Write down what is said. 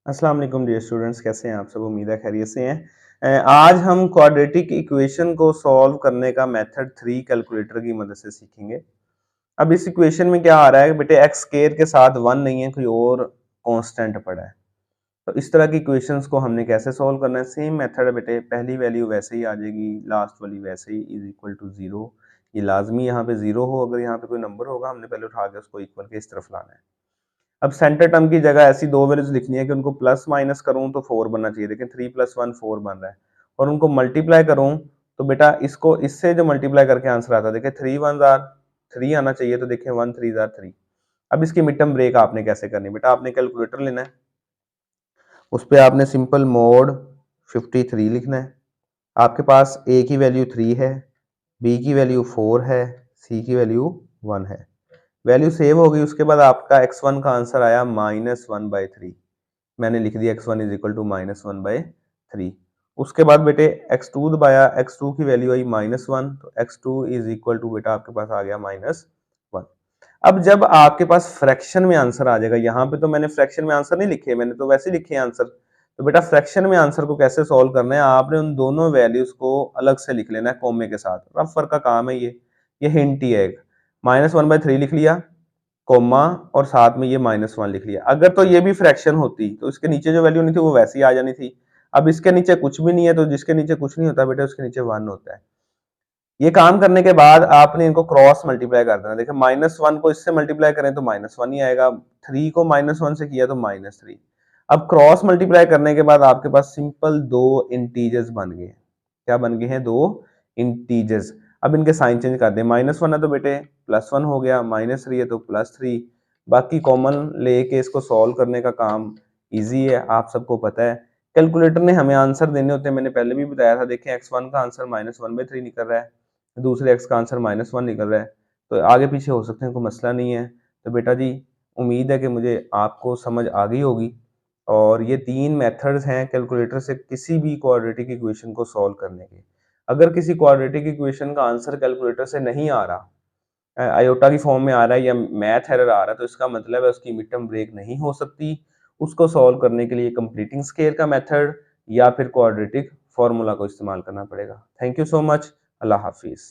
अस्सलाम वालेकुम dear students, कैसे हैं आप सब। उम्मीद है खैरियत से हैं। आज हम क्वाड्रेटिक इक्वेशन को सॉल्व करने का मेथड 3 कैलकुलेटर की मदद से सीखेंगे। अब इस इक्वेशन में क्या आ रहा है बेटे, एक्स स्क्वायर के साथ 1 नहीं है, कोई और कांस्टेंट पड़ा है। तो इस तरह की इक्वेशंस को हमने कैसे सॉल्व करना है। सेम मेथड है बेटे, पहली वैल्यू वैसे ही आ जाएगी, लास्ट वाली वैसे ही इज इक्वल टू 0। ये लाजमी यहाँ पे 0 हो, अगर यहाँ पे कोई नंबर होगा हमने पहले उठा के उसको इक्वल के इस तरफ लाना है। अब सेंटर टर्म की जगह ऐसी दो वैल्यूज लिखनी है कि उनको प्लस माइनस करूं तो 4 बनना चाहिए। देखें 3 + 1 4 बन रहा है, और उनको मल्टीप्लाई करूं तो बेटा इसको इससे जो मल्टीप्लाई करके आंसर आता है, देखें 3 1 जार 3 आना चाहिए, तो देखें 1 3 जार 3। अब इसकी मिड टर्म ब्रेक आपने कैसे करनी है बेटा, आपने कैलकुलेटर लेना है, उस पर आपने सिंपल मोड 53 लिखना है। आपके पास ए की वैल्यू 3 है, बी की वैल्यू 4 है, सी की वैल्यू 1 है। वैल्यू सेव हो गई, उसके बाद आपका x1 का आंसर आया -1/3। मैंने लिख दिया x1 इज इक्वल टू -1/3। उसके बाद बेटे x2 दबाया, x2 की वैल्यू आई -1, तो x2 इज इक्वल टू बेटा आपके पास आ गया -1। अब जब आपके पास फ्रैक्शन में आंसर आ जाएगा, यहाँ पे तो मैंने फ्रैक्शन में आंसर नहीं लिखे, मैंने तो वैसे लिखे आंसर। तो बेटा फ्रैक्शन में आंसर को कैसे सॉल्व करना है, आपने उन दोनों वैल्यूज को अलग से लिख लेना है कोमे के साथ। रफ वर्क का काम है ये हिंट ही है एक। -1/3 लिख लिया कोमा, और साथ में ये -1 लिख लिया। अगर तो ये भी फ्रैक्शन होती तो इसके नीचे जो वैल्यू नहीं थी वो वैसे ही आ जानी थी। अब इसके नीचे कुछ भी नहीं है, तो जिसके नीचे कुछ नहीं होता बेटा उसके नीचे 1 होता है। ये काम करने के बाद आपने इनको क्रॉस मल्टीप्लाई कर देना। देखिए -1 को इससे मल्टीप्लाई करें तो -1 ही आएगा, 3 को -1 से किया तो -3। अब क्रॉस मल्टीप्लाई करने के बाद आपके पास सिंपल दो इंटीजर्स बन गए। क्या बन गए हैं? दो इंटीजर्स। अब इनके साइन चेंज कर दें, -1 है तो बेटे +1 हो गया, -3 है तो +3। बाकी कॉमन लेके इसको सॉल्व करने का काम इजी है, आप सबको पता है। कैलकुलेटर ने हमें आंसर देने होते हैं, मैंने पहले भी बताया था। देखें x1 का आंसर -1/3 निकल रहा है, दूसरे x का आंसर -1 निकल रहा है, तो आगे पीछे हो सकते हैं, कोई मसला नहीं है। तो बेटा जी उम्मीद है कि मुझे आपको समझ आ गई होगी, और ये 3 मेथड्स हैं कैलकुलेटर से किसी भी क्वाड्रेटिक इक्वेशन को सॉल्व करने के। अगर किसी क्वाड्रेटिक इक्वेशन का आंसर कैलकुलेटर से नहीं आ रहा, आयोटा की फॉर्म में आ रहा है या मैथ एरर आ रहा है, तो इसका मतलब है उसकी मिड टर्म ब्रेक नहीं हो सकती। उसको सॉल्व करने के लिए कंप्लीटिंग स्केयर का मेथड या फिर क्वाड्रेटिक फार्मूला को इस्तेमाल करना पड़ेगा। Thank you so much. अल्लाह हाफिज़।